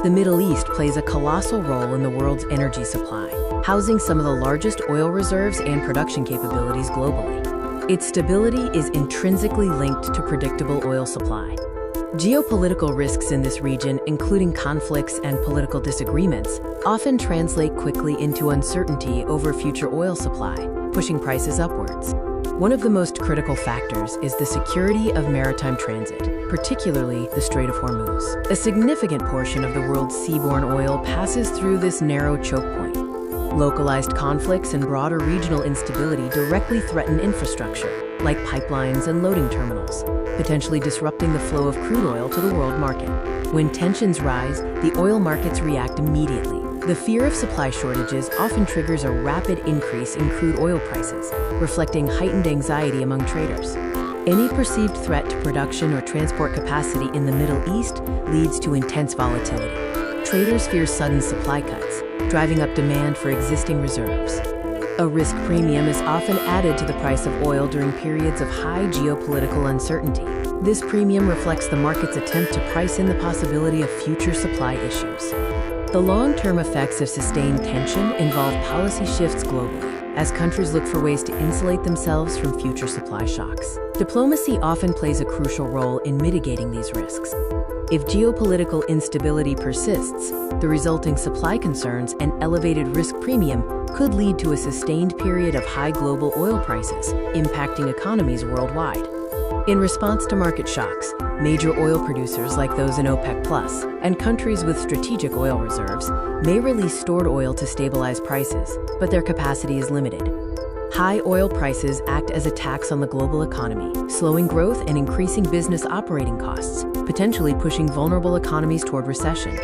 The Middle East plays a colossal role in the world's energy supply, housing some of the largest oil reserves and production capabilities globally. Its stability is intrinsically linked to predictable oil supply. Geopolitical risks in this region, including conflicts and political disagreements, often translate quickly into uncertainty over future oil supply, pushing prices upwards. One of the most critical factors is the security of maritime transit, particularly the Strait of Hormuz. A significant portion of the world's seaborne oil passes through this narrow choke point. Localized conflicts and broader regional instability directly threaten infrastructure, like pipelines and loading terminals, potentially disrupting the flow of crude oil to the world market. When tensions rise, the oil markets react immediately. The fear of supply shortages often triggers a rapid increase in crude oil prices, reflecting heightened anxiety among traders. Any perceived threat to production or transport capacity in the Middle East leads to intense volatility. Traders fear sudden supply cuts, driving up demand for existing reserves. A risk premium is often added to the price of oil during periods of high geopolitical uncertainty. This premium reflects the market's attempt to price in the possibility of future supply issues. The long-term effects of sustained tension involve policy shifts globally, as countries look for ways to insulate themselves from future supply shocks. Diplomacy often plays a crucial role in mitigating these risks. If geopolitical instability persists, the resulting supply concerns and elevated risk premium could lead to a sustained period of high global oil prices, impacting economies worldwide. In response to market shocks, major oil producers like those in OPEC+ and countries with strategic oil reserves may release stored oil to stabilize prices, but their capacity is limited. High oil prices act as a tax on the global economy, slowing growth and increasing business operating costs, potentially pushing vulnerable economies toward recession.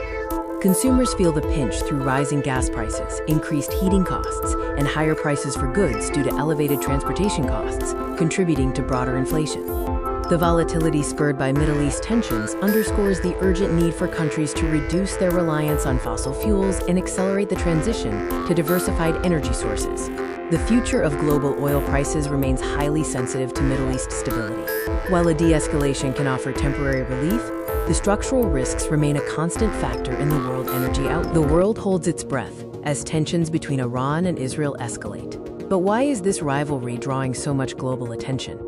Consumers feel the pinch through rising gas prices, increased heating costs, and higher prices for goods due to elevated transportation costs, contributing to broader inflation. The volatility spurred by Middle East tensions underscores the urgent need for countries to reduce their reliance on fossil fuels and accelerate the transition to diversified energy sources. The future of global oil prices remains highly sensitive to Middle East stability. While a de-escalation can offer temporary relief, the structural risks remain a constant factor in the world energy outlook. The world holds its breath as tensions between Iran and Israel escalate. But why is this rivalry drawing so much global attention?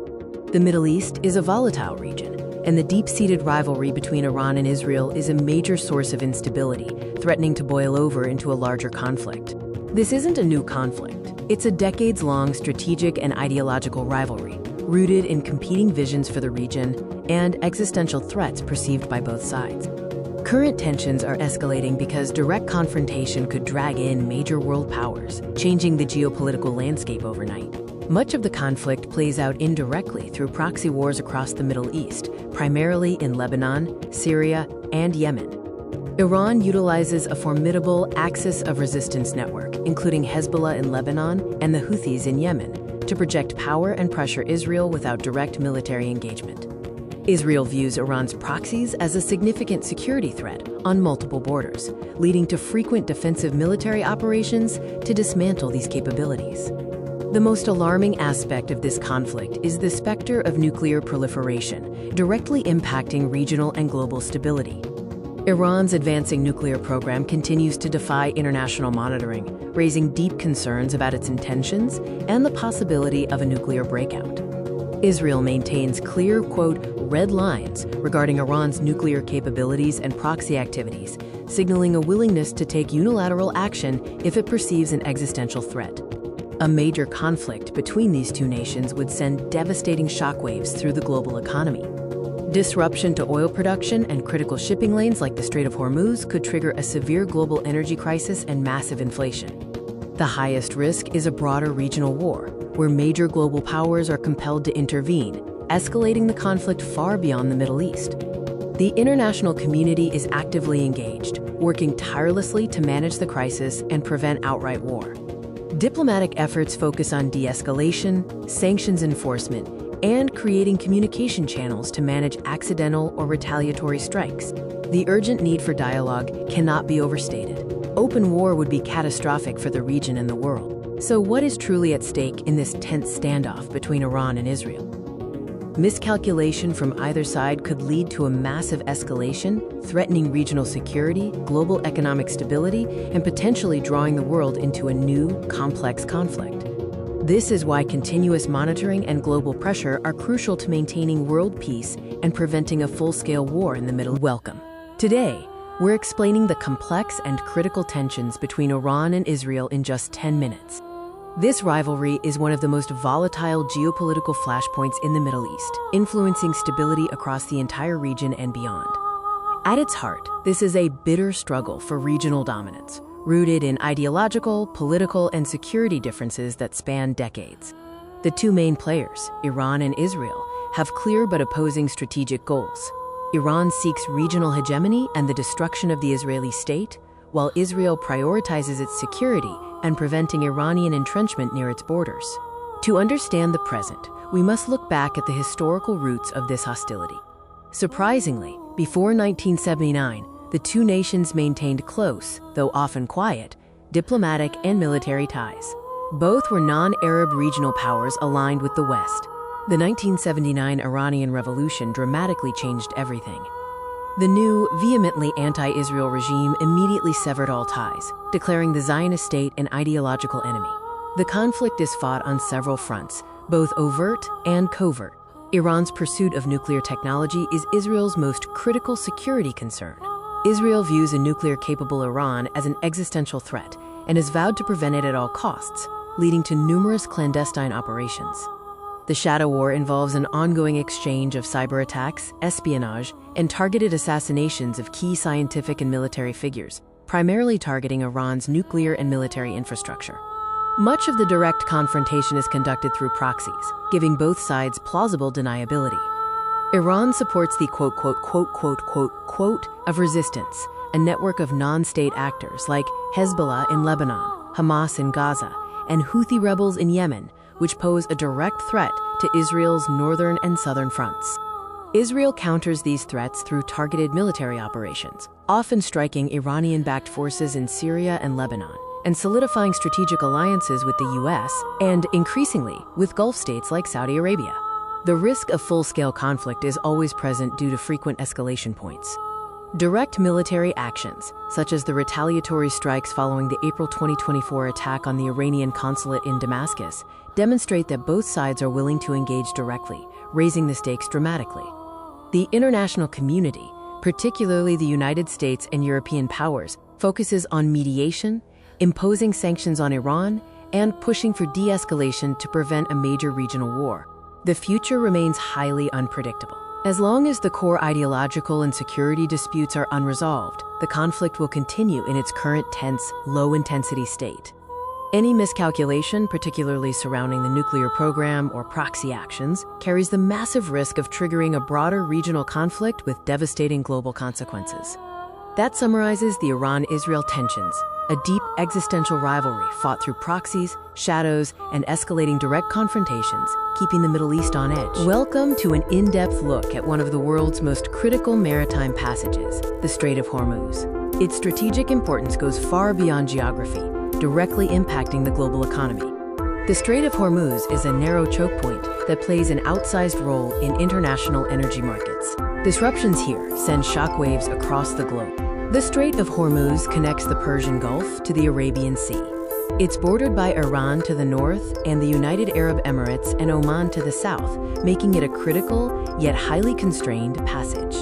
The Middle East is a volatile region, and the deep-seated rivalry between Iran and Israel is a major source of instability, threatening to boil over into a larger conflict. This isn't a new conflict. It's a decades-long strategic and ideological rivalry, rooted in competing visions for the region and existential threats perceived by both sides. Current tensions are escalating because direct confrontation could drag in major world powers, changing the geopolitical landscape overnight. Much of the conflict plays out indirectly through proxy wars across the Middle East, primarily in Lebanon, Syria, and Yemen. Iran utilizes a formidable axis of resistance network, including Hezbollah in Lebanon and the Houthis in Yemen, to project power and pressure Israel without direct military engagement. Israel views Iran's proxies as a significant security threat on multiple borders, leading to frequent defensive military operations to dismantle these capabilities. The most alarming aspect of this conflict is the specter of nuclear proliferation, directly impacting regional and global stability. Iran's advancing nuclear program continues to defy international monitoring, raising deep concerns about its intentions and the possibility of a nuclear breakout. Israel maintains clear, quote, red lines regarding Iran's nuclear capabilities and proxy activities, signaling a willingness to take unilateral action if it perceives an existential threat. A major conflict between these two nations would send devastating shockwaves through the global economy. Disruption to oil production and critical shipping lanes like the Strait of Hormuz could trigger a severe global energy crisis and massive inflation. The highest risk is a broader regional war, where major global powers are compelled to intervene, escalating the conflict far beyond the Middle East. The international community is actively engaged, working tirelessly to manage the crisis and prevent outright war. Diplomatic efforts focus on de-escalation, sanctions enforcement, and creating communication channels to manage accidental or retaliatory strikes. The urgent need for dialogue cannot be overstated. Open war would be catastrophic for the region and the world. So what is truly at stake in this tense standoff between Iran and Israel? Miscalculation from either side could lead to a massive escalation, threatening regional security, global economic stability, and potentially drawing the world into a new, complex conflict. This is why continuous monitoring and global pressure are crucial to maintaining world peace and preventing a full-scale war in the Middle East. Welcome. Today, we're explaining the complex and critical tensions between Iran and Israel in just 10 minutes. This rivalry is one of the most volatile geopolitical flashpoints in the Middle East, influencing stability across the entire region and beyond. At its heart, this is a bitter struggle for regional dominance, rooted in ideological, political, and security differences that span decades. The two main players, Iran and Israel, have clear but opposing strategic goals. Iran seeks regional hegemony and the destruction of the Israeli state, while Israel prioritizes its security and preventing Iranian entrenchment near its borders. To understand the present, we must look back at the historical roots of this hostility. Surprisingly, before 1979, the two nations maintained close, though often quiet, diplomatic and military ties. Both were non-Arab regional powers aligned with the West. The 1979 Iranian Revolution dramatically changed everything. The new, vehemently anti-Israel regime immediately severed all ties, declaring the Zionist state an ideological enemy. The conflict is fought on several fronts, both overt and covert. Iran's pursuit of nuclear technology is Israel's most critical security concern. Israel views a nuclear-capable Iran as an existential threat and has vowed to prevent it at all costs, leading to numerous clandestine operations. The shadow war involves an ongoing exchange of cyber attacks, espionage, and targeted assassinations of key scientific and military figures, primarily targeting Iran's nuclear and military infrastructure. Much of the direct confrontation is conducted through proxies, giving both sides plausible deniability. Iran supports the quote of resistance, a network of non-state actors like Hezbollah in Lebanon, Hamas in Gaza, and Houthi rebels in Yemen, which pose a direct threat to Israel's northern and southern fronts. Israel counters these threats through targeted military operations, often striking Iranian-backed forces in Syria and Lebanon, and solidifying strategic alliances with the U.S. and, increasingly, with Gulf states like Saudi Arabia. The risk of full-scale conflict is always present due to frequent escalation points. Direct military actions, such as the retaliatory strikes following the April 2024 attack on the Iranian consulate in Damascus, demonstrate that both sides are willing to engage directly, raising the stakes dramatically. The international community, particularly the United States and European powers, focuses on mediation, imposing sanctions on Iran, and pushing for de-escalation to prevent a major regional war. The future remains highly unpredictable. As long as the core ideological and security disputes are unresolved, the conflict will continue in its current tense, low-intensity state. Any miscalculation, particularly surrounding the nuclear program or proxy actions, carries the massive risk of triggering a broader regional conflict with devastating global consequences. That summarizes the Iran-Israel tensions, a deep existential rivalry fought through proxies, shadows, and escalating direct confrontations, keeping the Middle East on edge. Welcome to an in-depth look at one of the world's most critical maritime passages, the Strait of Hormuz. Its strategic importance goes far beyond geography, directly impacting the global economy. The Strait of Hormuz is a narrow choke point that plays an outsized role in international energy markets. Disruptions here send shockwaves across the globe. The Strait of Hormuz connects the Persian Gulf to the Arabian Sea. It's bordered by Iran to the north and the United Arab Emirates and Oman to the south, making it a critical, yet highly constrained passage.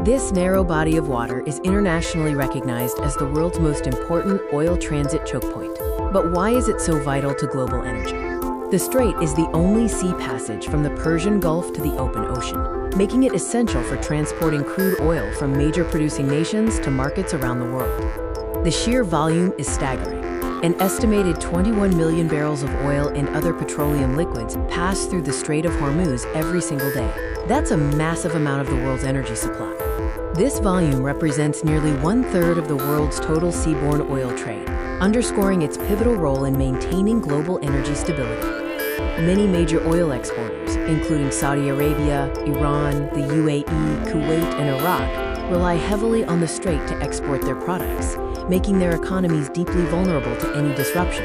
This narrow body of water is internationally recognized as the world's most important oil transit choke point. But why is it so vital to global energy? The strait is the only sea passage from the Persian Gulf to the open ocean, making it essential for transporting crude oil from major producing nations to markets around the world. The sheer volume is staggering. An estimated 21 million barrels of oil and other petroleum liquids pass through the Strait of Hormuz every single day. That's a massive amount of the world's energy supply. This volume represents nearly 1/3 of the world's total seaborne oil trade, underscoring its pivotal role in maintaining global energy stability. Many major oil exporters, including Saudi Arabia, Iran, the UAE, Kuwait, and Iraq, rely heavily on the strait to export their products, making their economies deeply vulnerable to any disruption.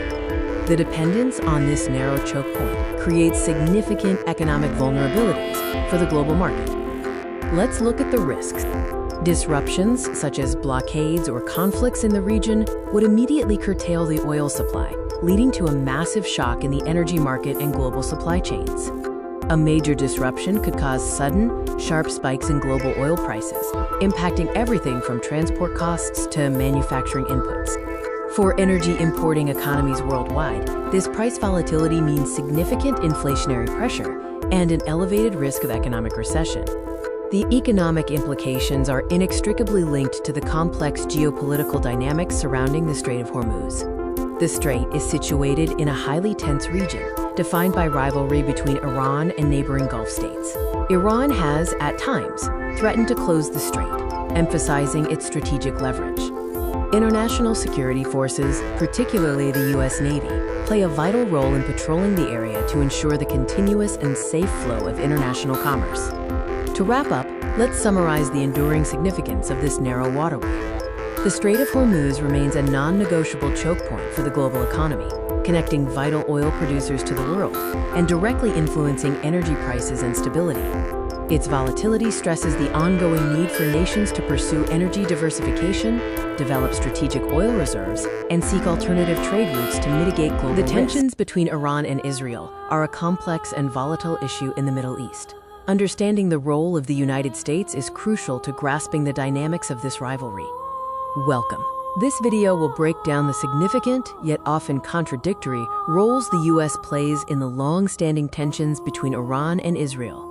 The dependence on this narrow choke point creates significant economic vulnerabilities for the global market. Let's look at the risks. Disruptions, such as blockades or conflicts in the region, would immediately curtail the oil supply, leading to a massive shock in the energy market and global supply chains. A major disruption could cause sudden, sharp spikes in global oil prices, impacting everything from transport costs to manufacturing inputs. For energy importing economies worldwide, this price volatility means significant inflationary pressure and an elevated risk of economic recession. The economic implications are inextricably linked to the complex geopolitical dynamics surrounding the Strait of Hormuz. The strait is situated in a highly tense region, defined by rivalry between Iran and neighboring Gulf states. Iran has, at times, threatened to close the strait, emphasizing its strategic leverage. International security forces, particularly the U.S. Navy, play a vital role in patrolling the area to ensure the continuous and safe flow of international commerce. To wrap up, let's summarize the enduring significance of this narrow waterway. The Strait of Hormuz remains a non-negotiable choke point for the global economy, connecting vital oil producers to the world and directly influencing energy prices and stability. Its volatility stresses the ongoing need for nations to pursue energy diversification, develop strategic oil reserves, and seek alternative trade routes to mitigate global risk. The tensions between Iran and Israel are a complex and volatile issue in the Middle East. Understanding the role of the United States is crucial to grasping the dynamics of this rivalry. Welcome. This video will break down the significant, yet often contradictory, roles the U.S. plays in the long-standing tensions between Iran and Israel.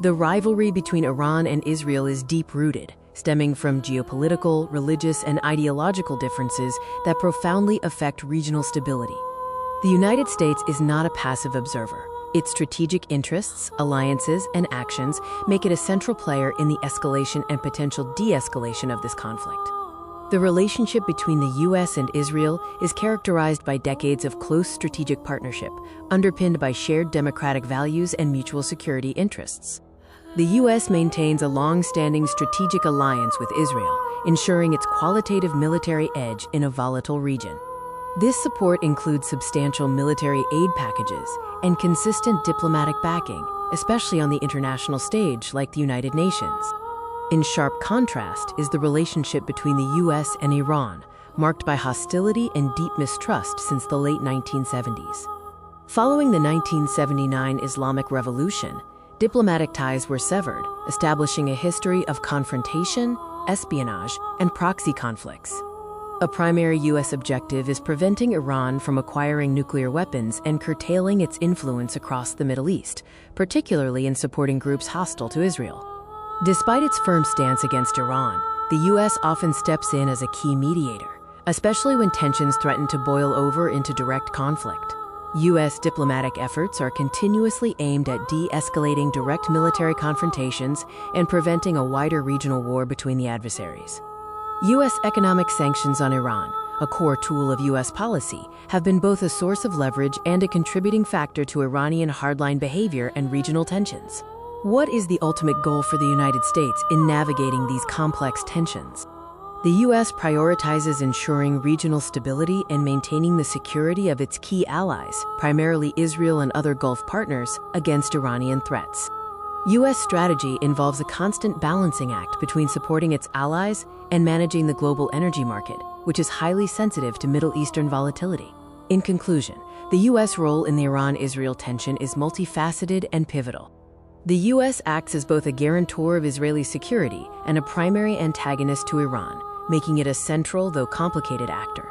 The rivalry between Iran and Israel is deep-rooted, stemming from geopolitical, religious, and ideological differences that profoundly affect regional stability. The United States is not a passive observer. Its strategic interests, alliances, and actions make it a central player in the escalation and potential de-escalation of this conflict. The relationship between the U.S. and Israel is characterized by decades of close strategic partnership, underpinned by shared democratic values and mutual security interests. The U.S. maintains a long-standing strategic alliance with Israel, ensuring its qualitative military edge in a volatile region. This support includes substantial military aid packages and consistent diplomatic backing, especially on the international stage like the United Nations. In sharp contrast is the relationship between the U.S. and Iran, marked by hostility and deep mistrust since the late 1970s. Following the 1979 Islamic Revolution, diplomatic ties were severed, establishing a history of confrontation, espionage, and proxy conflicts. A primary U.S. objective is preventing Iran from acquiring nuclear weapons and curtailing its influence across the Middle East, particularly in supporting groups hostile to Israel. Despite its firm stance against Iran, the U.S. often steps in as a key mediator, especially when tensions threaten to boil over into direct conflict. U.S. diplomatic efforts are continuously aimed at de-escalating direct military confrontations and preventing a wider regional war between the adversaries. U.S. economic sanctions on Iran, a core tool of U.S. policy, have been both a source of leverage and a contributing factor to Iranian hardline behavior and regional tensions. What is the ultimate goal for the United States in navigating these complex tensions? The U.S. prioritizes ensuring regional stability and maintaining the security of its key allies, primarily Israel and other Gulf partners, against Iranian threats. U.S. strategy involves a constant balancing act between supporting its allies and managing the global energy market, which is highly sensitive to Middle Eastern volatility. In conclusion, the U.S. role in the Iran-Israel tension is multifaceted and pivotal. The U.S. acts as both a guarantor of Israeli security and a primary antagonist to Iran, making it a central, though complicated, actor.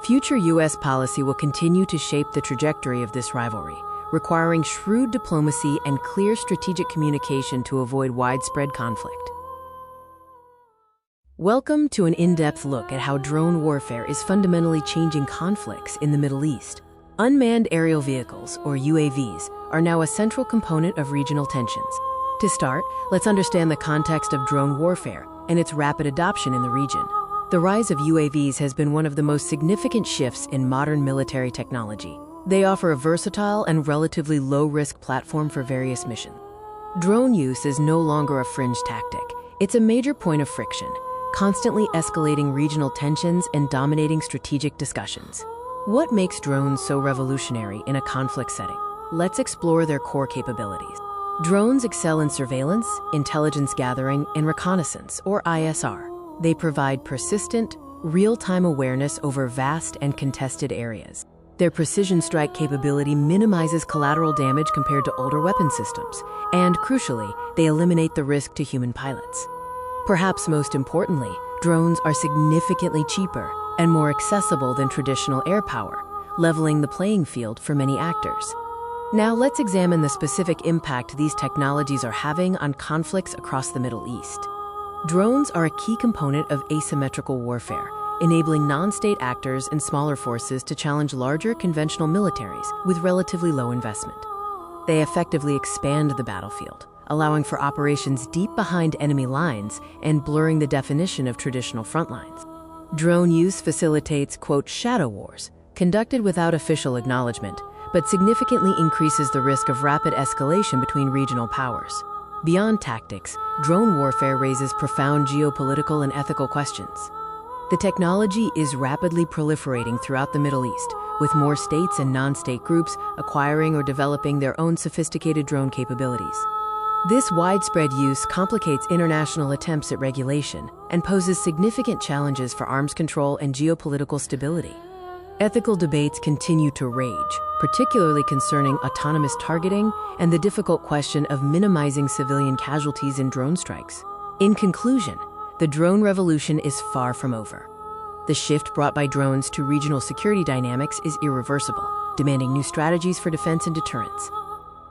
Future U.S. policy will continue to shape the trajectory of this rivalry, requiring shrewd diplomacy and clear strategic communication to avoid widespread conflict. Welcome to an in-depth look at how drone warfare is fundamentally changing conflicts in the Middle East. Unmanned aerial vehicles, or UAVs, are now a central component of regional tensions. To start, let's understand the context of drone warfare and its rapid adoption in the region. The rise of UAVs has been one of the most significant shifts in modern military technology. They offer a versatile and relatively low-risk platform for various missions. Drone use is no longer a fringe tactic. It's a major point of friction, constantly escalating regional tensions and dominating strategic discussions. What makes drones so revolutionary in a conflict setting? Let's explore their core capabilities. Drones excel in surveillance, intelligence gathering, and reconnaissance, or ISR. They provide persistent, real-time awareness over vast and contested areas. Their precision strike capability minimizes collateral damage compared to older weapon systems, and crucially, they eliminate the risk to human pilots. Perhaps most importantly, drones are significantly cheaper and more accessible than traditional air power, leveling the playing field for many actors. Now let's examine the specific impact these technologies are having on conflicts across the Middle East. Drones are a key component of asymmetrical warfare, enabling non-state actors and smaller forces to challenge larger conventional militaries with relatively low investment. They effectively expand the battlefield, allowing for operations deep behind enemy lines and blurring the definition of traditional front lines. Drone use facilitates, quote, shadow wars, conducted without official acknowledgement, but significantly increases the risk of rapid escalation between regional powers. Beyond tactics, drone warfare raises profound geopolitical and ethical questions. The technology is rapidly proliferating throughout the Middle East, with more states and non-state groups acquiring or developing their own sophisticated drone capabilities. This widespread use complicates international attempts at regulation and poses significant challenges for arms control and geopolitical stability. Ethical debates continue to rage, particularly concerning autonomous targeting and the difficult question of minimizing civilian casualties in drone strikes. In conclusion, the drone revolution is far from over. The shift brought by drones to regional security dynamics is irreversible, demanding new strategies for defense and deterrence.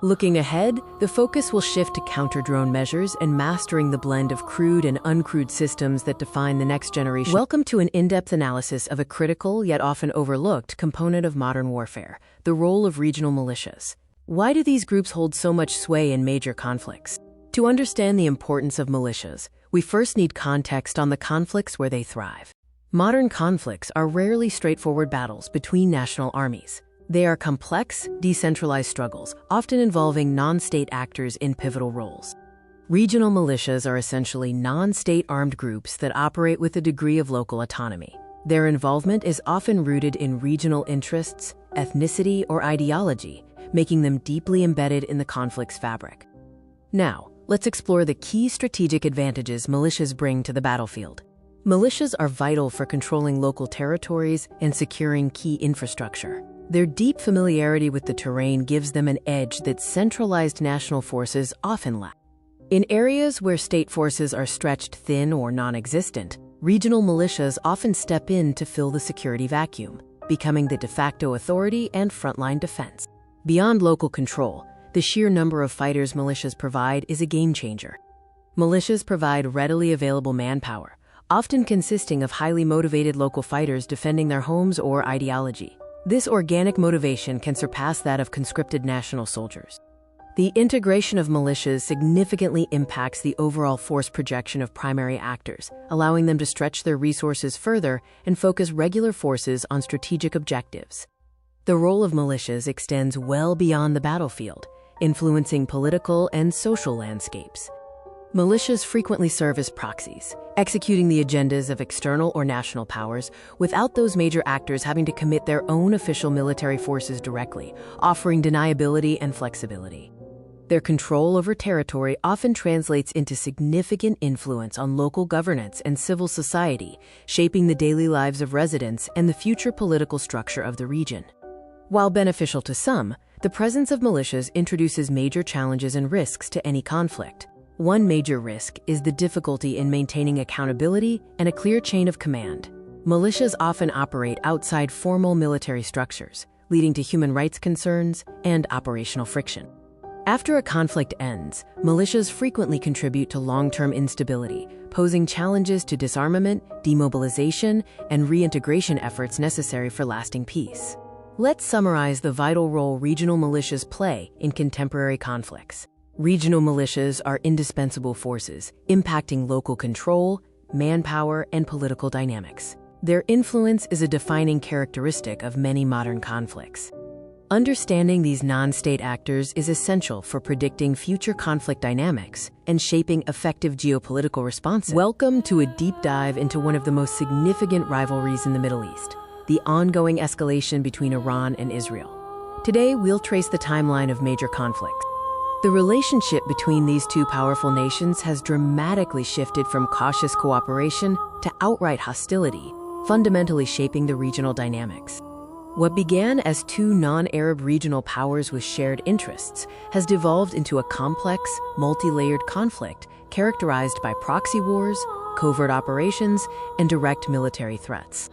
Looking ahead, the focus will shift to counter-drone measures and mastering the blend of crewed and uncrewed systems that define the next generation. Welcome to an in-depth analysis of a critical yet often overlooked component of modern warfare, the role of regional militias. Why do these groups hold so much sway in major conflicts? To understand the importance of militias, we first need context on the conflicts where they thrive. Modern conflicts are rarely straightforward battles between national armies. They are complex, decentralized struggles, often involving non-state actors in pivotal roles. Regional militias are essentially non-state armed groups that operate with a degree of local autonomy. Their involvement is often rooted in regional interests, ethnicity, or ideology, making them deeply embedded in the conflict's fabric. Now, let's explore the key strategic advantages militias bring to the battlefield. Militias are vital for controlling local territories and securing key infrastructure. Their deep familiarity with the terrain gives them an edge that centralized national forces often lack. In areas where state forces are stretched thin or non-existent, regional militias often step in to fill the security vacuum, becoming the de facto authority and frontline defense. Beyond local control, the sheer number of fighters militias provide is a game changer. Militias provide readily available manpower, often consisting of highly motivated local fighters defending their homes or ideology. This organic motivation can surpass that of conscripted national soldiers. The integration of militias significantly impacts the overall force projection of primary actors, allowing them to stretch their resources further and focus regular forces on strategic objectives. The role of militias extends well beyond the battlefield, influencing political and social landscapes. Militias frequently serve as proxies, executing the agendas of external or national powers without those major actors having to commit their own official military forces directly, offering deniability and flexibility. Their control over territory often translates into significant influence on local governance and civil society, shaping the daily lives of residents and the future political structure of the region. While beneficial to some, the presence of militias introduces major challenges and risks to any conflict. One major risk is the difficulty in maintaining accountability and a clear chain of command. Militias often operate outside formal military structures, leading to human rights concerns and operational friction. After a conflict ends, militias frequently contribute to long-term instability, posing challenges to disarmament, demobilization, and reintegration efforts necessary for lasting peace. Let's summarize the vital role regional militias play in contemporary conflicts. Regional militias are indispensable forces, impacting local control, manpower, and political dynamics. Their influence is a defining characteristic of many modern conflicts. Understanding these non-state actors is essential for predicting future conflict dynamics and shaping effective geopolitical responses. Welcome to a deep dive into one of the most significant rivalries in the Middle East, the ongoing escalation between Iran and Israel. Today, we'll trace the timeline of major conflicts. The relationship between these two powerful nations has dramatically shifted from cautious cooperation to outright hostility, fundamentally shaping the regional dynamics. What began as two non-Arab regional powers with shared interests has devolved into a complex, multi-layered conflict characterized by proxy wars, covert operations, and direct military threats.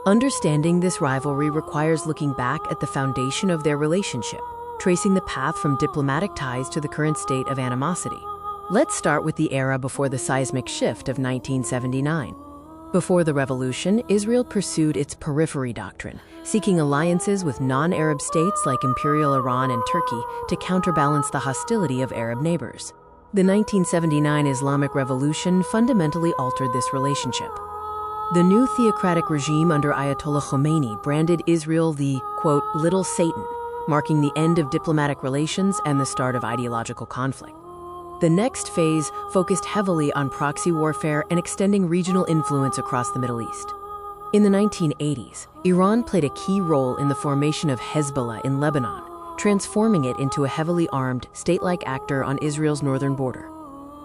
Understanding this rivalry requires looking back at the foundation of their relationship, tracing the path from diplomatic ties to the current state of animosity. Let's start with the era before the seismic shift of 1979. Before the revolution, Israel pursued its periphery doctrine, seeking alliances with non-Arab states like Imperial Iran and Turkey to counterbalance the hostility of Arab neighbors. The 1979 Islamic Revolution fundamentally altered this relationship. The new theocratic regime under Ayatollah Khomeini branded Israel the, quote, little Satan, marking the end of diplomatic relations and the start of ideological conflict. The next phase focused heavily on proxy warfare and extending regional influence across the Middle East. In the 1980s, Iran played a key role in the formation of Hezbollah in Lebanon, transforming it into a heavily armed, state-like actor on Israel's northern border.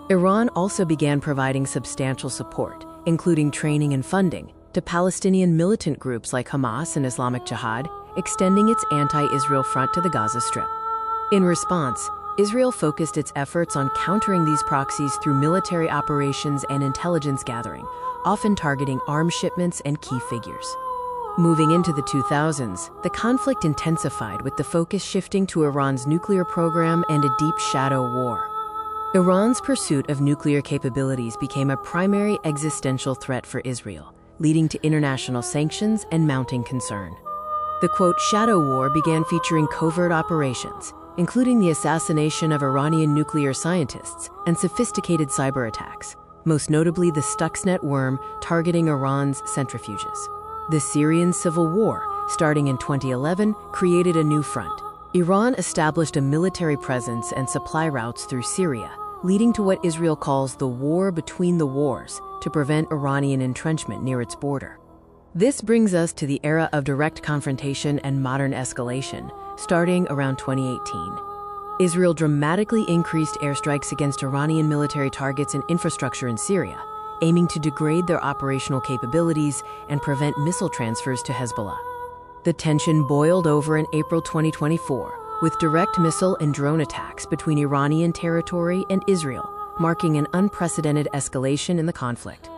Iran also began providing substantial support, including training and funding, to Palestinian militant groups like Hamas and Islamic Jihad, extending its anti-Israel front to the Gaza Strip. In response, Israel focused its efforts on countering these proxies through military operations and intelligence gathering, often targeting arms shipments and key figures. Moving into the 2000s, the conflict intensified with the focus shifting to Iran's nuclear program and a deep shadow war. Iran's pursuit of nuclear capabilities became a primary existential threat for Israel, leading to international sanctions and mounting concern. The, quote, shadow war began featuring covert operations, including the assassination of Iranian nuclear scientists and sophisticated cyber attacks, most notably the Stuxnet worm targeting Iran's centrifuges. The Syrian civil war, starting in 2011, created a new front. Iran established a military presence and supply routes through Syria, leading to what Israel calls the war between the wars to prevent Iranian entrenchment near its border. This brings us to the era of direct confrontation and modern escalation, starting around 2018. Israel dramatically increased airstrikes against Iranian military targets and infrastructure in Syria, aiming to degrade their operational capabilities and prevent missile transfers to Hezbollah. The tension boiled over in April 2024, with direct missile and drone attacks between Iranian territory and Israel, marking an unprecedented escalation in the conflict.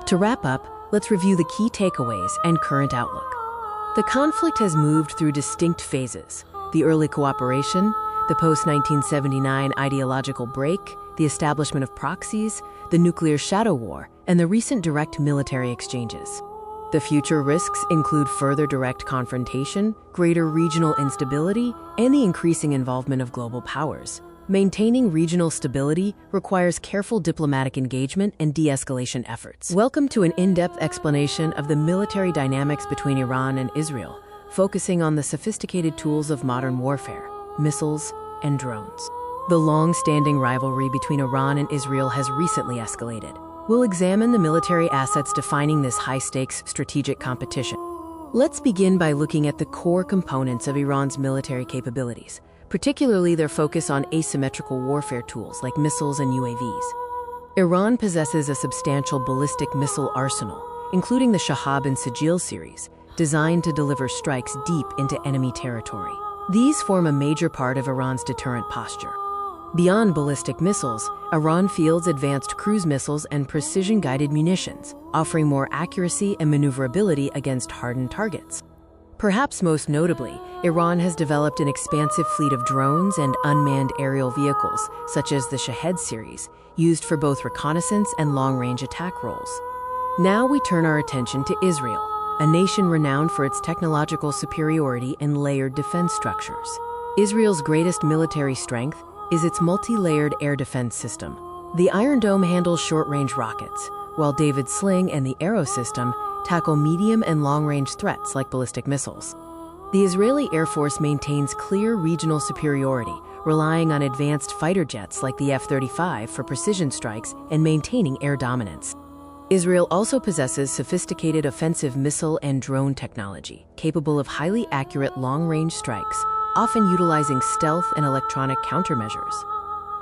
To wrap up, let's review the key takeaways and current outlook. The conflict has moved through distinct phases: the early cooperation, the post-1979 ideological break, the establishment of proxies, the nuclear shadow war, and the recent direct military exchanges. The future risks include further direct confrontation, greater regional instability, and the increasing involvement of global powers. Maintaining regional stability requires careful diplomatic engagement and de-escalation efforts. Welcome to an in-depth explanation of the military dynamics between Iran and Israel, focusing on the sophisticated tools of modern warfare, missiles, and drones. The long-standing rivalry between Iran and Israel has recently escalated. We'll examine the military assets defining this high-stakes strategic competition. Let's begin by looking at the core components of Iran's military capabilities, particularly their focus on asymmetrical warfare tools like missiles and UAVs. Iran possesses a substantial ballistic missile arsenal, including the Shahab and Sajil series, designed to deliver strikes deep into enemy territory. These form a major part of Iran's deterrent posture. Beyond ballistic missiles, Iran fields advanced cruise missiles and precision-guided munitions, offering more accuracy and maneuverability against hardened targets. Perhaps most notably, Iran has developed an expansive fleet of drones and unmanned aerial vehicles, such as the Shahed series, used for both reconnaissance and long-range attack roles. Now we turn our attention to Israel, a nation renowned for its technological superiority and layered defense structures. Israel's greatest military strength is its multi-layered air defense system. The Iron Dome handles short-range rockets, while David's Sling and the Arrow system tackle medium and long-range threats like ballistic missiles. The Israeli Air Force maintains clear regional superiority, relying on advanced fighter jets like the F-35 for precision strikes and maintaining air dominance. Israel also possesses sophisticated offensive missile and drone technology, capable of highly accurate long-range strikes, often utilizing stealth and electronic countermeasures.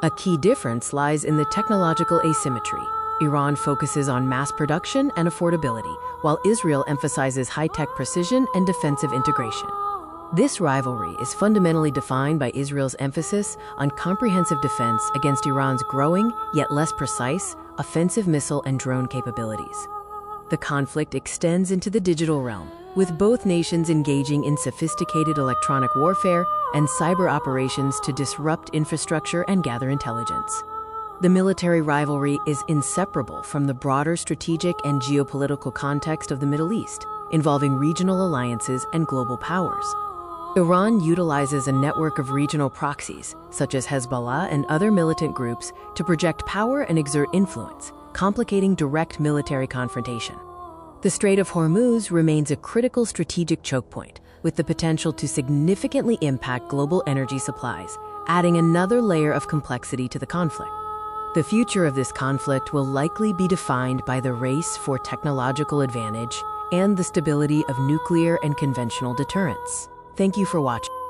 A key difference lies in the technological asymmetry. Iran focuses on mass production and affordability, while Israel emphasizes high-tech precision and defensive integration. This rivalry is fundamentally defined by Israel's emphasis on comprehensive defense against Iran's growing, yet less precise, offensive missile and drone capabilities. The conflict extends into the digital realm, with both nations engaging in sophisticated electronic warfare and cyber operations to disrupt infrastructure and gather intelligence. The military rivalry is inseparable from the broader strategic and geopolitical context of the Middle East, involving regional alliances and global powers. Iran utilizes a network of regional proxies, such as Hezbollah and other militant groups, to project power and exert influence, complicating direct military confrontation. The Strait of Hormuz remains a critical strategic choke point, with the potential to significantly impact global energy supplies, adding another layer of complexity to the conflict. The future of this conflict will likely be defined by the race for technological advantage and the stability of nuclear and conventional deterrence. Thank you for watching.